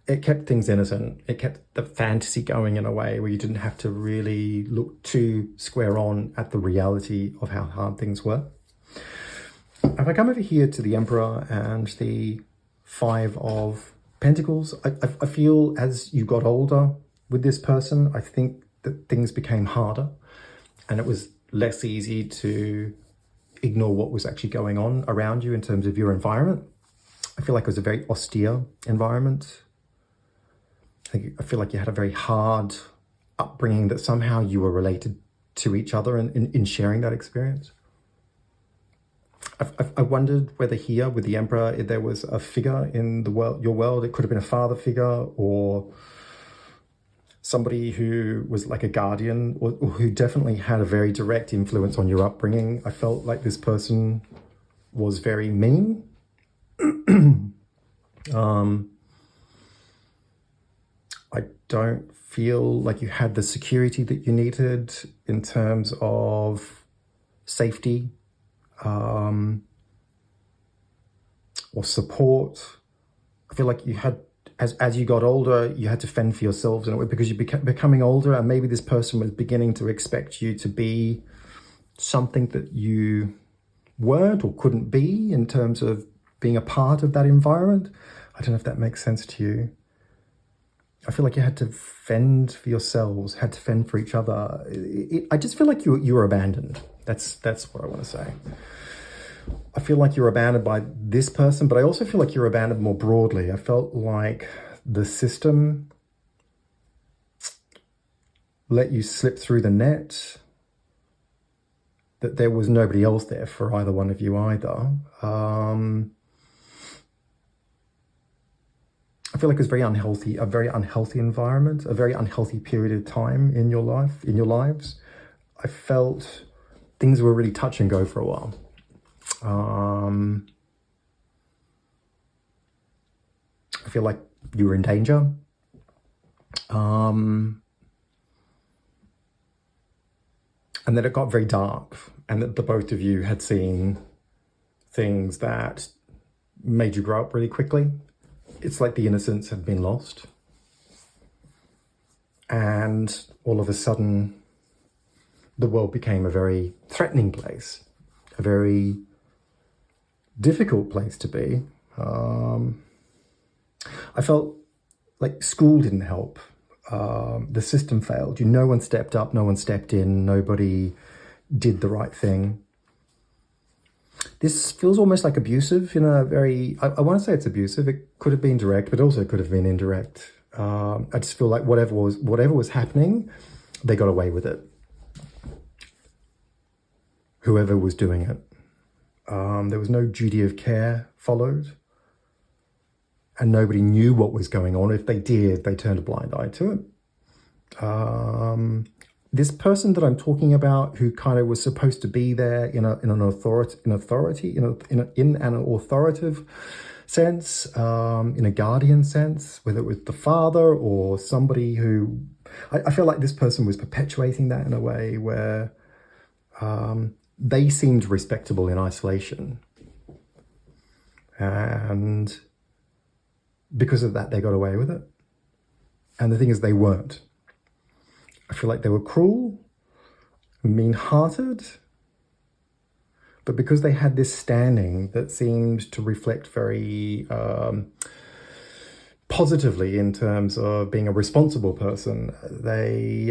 It kept things innocent. It kept the fantasy going in a way where you didn't have to really look too square on at the reality of how hard things were. If I come over here to the Emperor and the Five of Pentacles, I feel as you got older with this person, I think that things became harder and it was less easy to ignore what was actually going on around you in terms of your environment. I feel like it was a very austere environment. I feel like you had a very hard upbringing that somehow you were related to each other in sharing that experience. I wondered whether here with the Emperor there was a figure in the world, your world. It could have been a father figure or somebody who was like a guardian, or who definitely had a very direct influence on your upbringing. I felt like this person was very mean. I don't feel like you had the security that you needed in terms of safety, or support. I feel like you had, as you got older, you had to fend for yourselves in a way, because you becoming older, and maybe this person was beginning to expect you to be something that you weren't or couldn't be in terms of being a part of that environment. I don't know if that makes sense to you. I feel like you had to fend for yourselves, had to fend for each other. I just feel like you were abandoned. That's what I want to say. I feel like you're abandoned by this person, but I also feel like you're abandoned more broadly. I felt like the system let you slip through the net, that there was nobody else there for either one of you either. I feel like it was a very unhealthy environment, a very unhealthy period of time in your life, in your lives. I felt things were really touch and go for a while. I feel like you were in danger. And then it got very dark, and that the both of you had seen things that made you grow up really quickly. It's like the innocence had been lost. And all of a sudden, the world became a very threatening place, a very difficult place to be. I felt like school didn't help. The system failed. No one stepped up, no one stepped in, nobody did the right thing. This feels almost like abusive in a very, I want to say it's abusive. It could have been direct, but also could have been indirect. I just feel like whatever was happening, they got away with it. Whoever was doing it. There was no duty of care followed. And nobody knew what was going on. If they did, they turned a blind eye to it. This person that I'm talking about, who kind of was supposed to be there in an authoritative sense, in a guardian sense, whether it was the father or somebody who, I feel like this person was perpetuating that in a way where they seemed respectable in isolation. And because of that, they got away with it. And the thing is, they weren't. I feel like they were cruel, mean-hearted, but because they had this standing that seemed to reflect very positively in terms of being a responsible person, they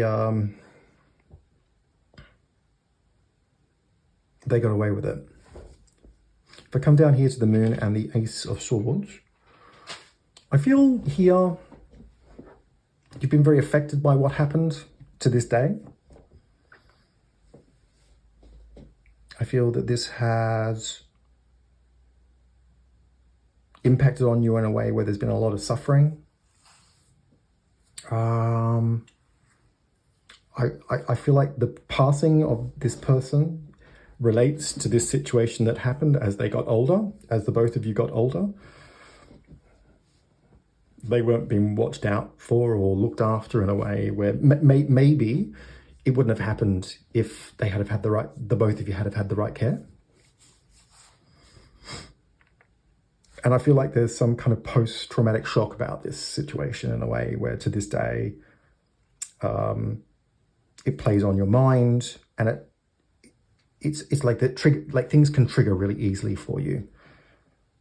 got away with it. If I come down here to the Moon and the Ace of Swords, I feel here you've been very affected by what happened to this day. I feel that this has impacted on you in a way where there's been a lot of suffering. I feel like the passing of this person relates to this situation that happened as they got older, as the both of you got older. They weren't being watched out for or looked after in a way where maybe it wouldn't have happened if they had have had the both of you had have had the right care. And I feel like there's some kind of post-traumatic shock about this situation in a way where to this day, it plays on your mind, and it's like that trigger, like things can trigger really easily for you.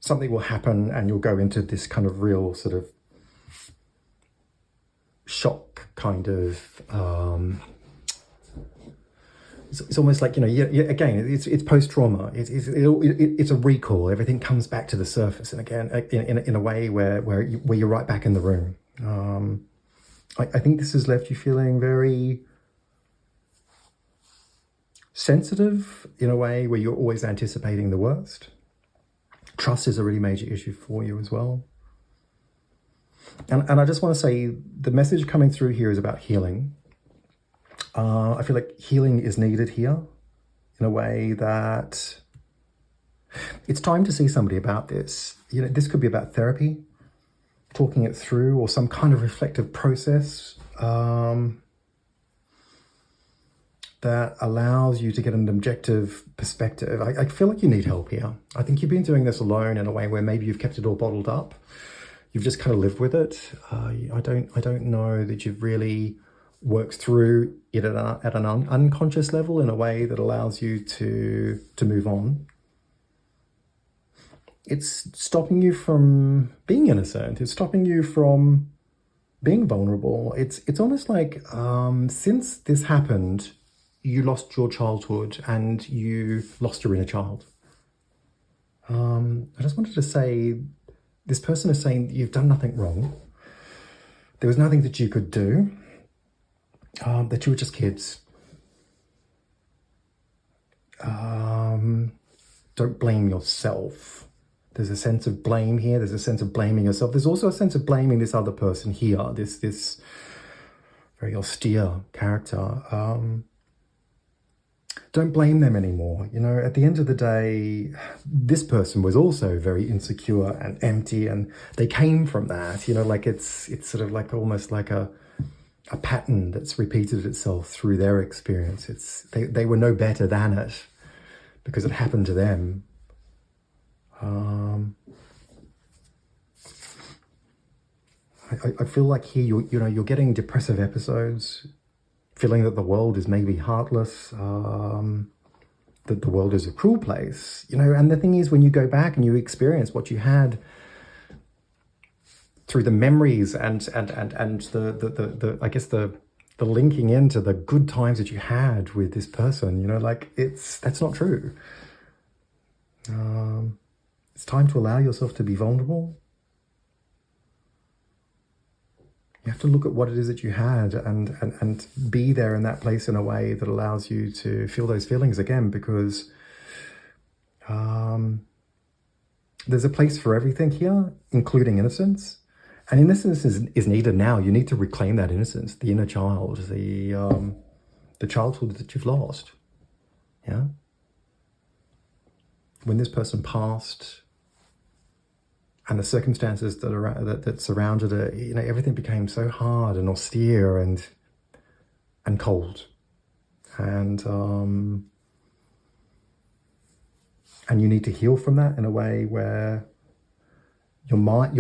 Something will happen and you'll go into this kind of real sort of shock kind of, it's almost like, again, it's post-trauma. It's a recall. Everything comes back to the surface, and again, in a way where you're right back in the room. I think this has left you feeling very sensitive in a way where you're always anticipating the worst. Trust is a really major issue for you as well. And I just want to say the message coming through here is about healing. I feel like healing is needed here in a way that it's time to see somebody about this. You know, this could be about therapy, talking it through, or some kind of reflective process that allows you to get an objective perspective. I feel like you need help here. I think you've been doing this alone in a way where maybe you've kept it all bottled up. You've just kind of lived with it. I don't know that you've really worked through it at an unconscious level in a way that allows you to move on. It's stopping you from being innocent. It's stopping you from being vulnerable. It's almost like since this happened, you lost your childhood and you lost your inner child. I just wanted to say, this person is saying that you've done nothing wrong. There was nothing that you could do. That you were just kids. Don't blame yourself. There's a sense of blame here. There's a sense of blaming yourself. There's also a sense of blaming this other person here, this very austere character. Don't blame them anymore. You know, at the end of the day, this person was also very insecure and empty, and they came from that. You know, like it's sort of like almost like a pattern that's repeated itself through their experience. They were no better than it because it happened to them. I feel like here you're getting depressive episodes, feeling that the world is maybe heartless, that the world is a cruel place, you know. And the thing is, when you go back and you experience what you had through the memories and the I guess the linking into the good times that you had with this person, you know, like that's not true. It's time to allow yourself to be vulnerable. You have to look at what it is that you had and be there in that place in a way that allows you to feel those feelings again, because there's a place for everything here, including innocence. And innocence is needed now. You need to reclaim that innocence, the inner child, the childhood that you've lost. Yeah. When this person passed, and the circumstances that surrounded it, you know, everything became so hard and austere and cold, and you need to heal from that in a way where your mind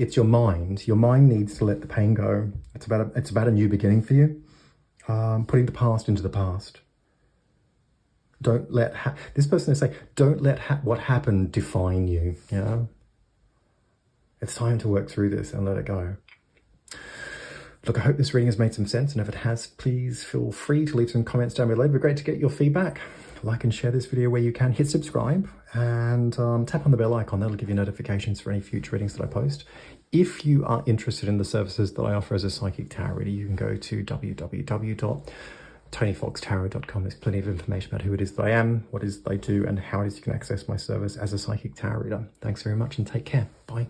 needs to let the pain go. It's about a new beginning for you, putting the past into the past. Don't let this person is saying, don't let what happened define you. You know. It's time to work through this and let it go. Look, I hope this reading has made some sense, and if it has, please feel free to leave some comments down below. It'd be great to get your feedback. Like and share this video where you can. Hit subscribe and tap on the bell icon. That'll give you notifications for any future readings that I post. If you are interested in the services that I offer as a psychic tarot reader, you can go to www.tonyfoxtarot.com. There's plenty of information about who it is that I am, what it is that I do, and how it is you can access my service as a psychic tarot reader. Thanks very much and take care. Bye.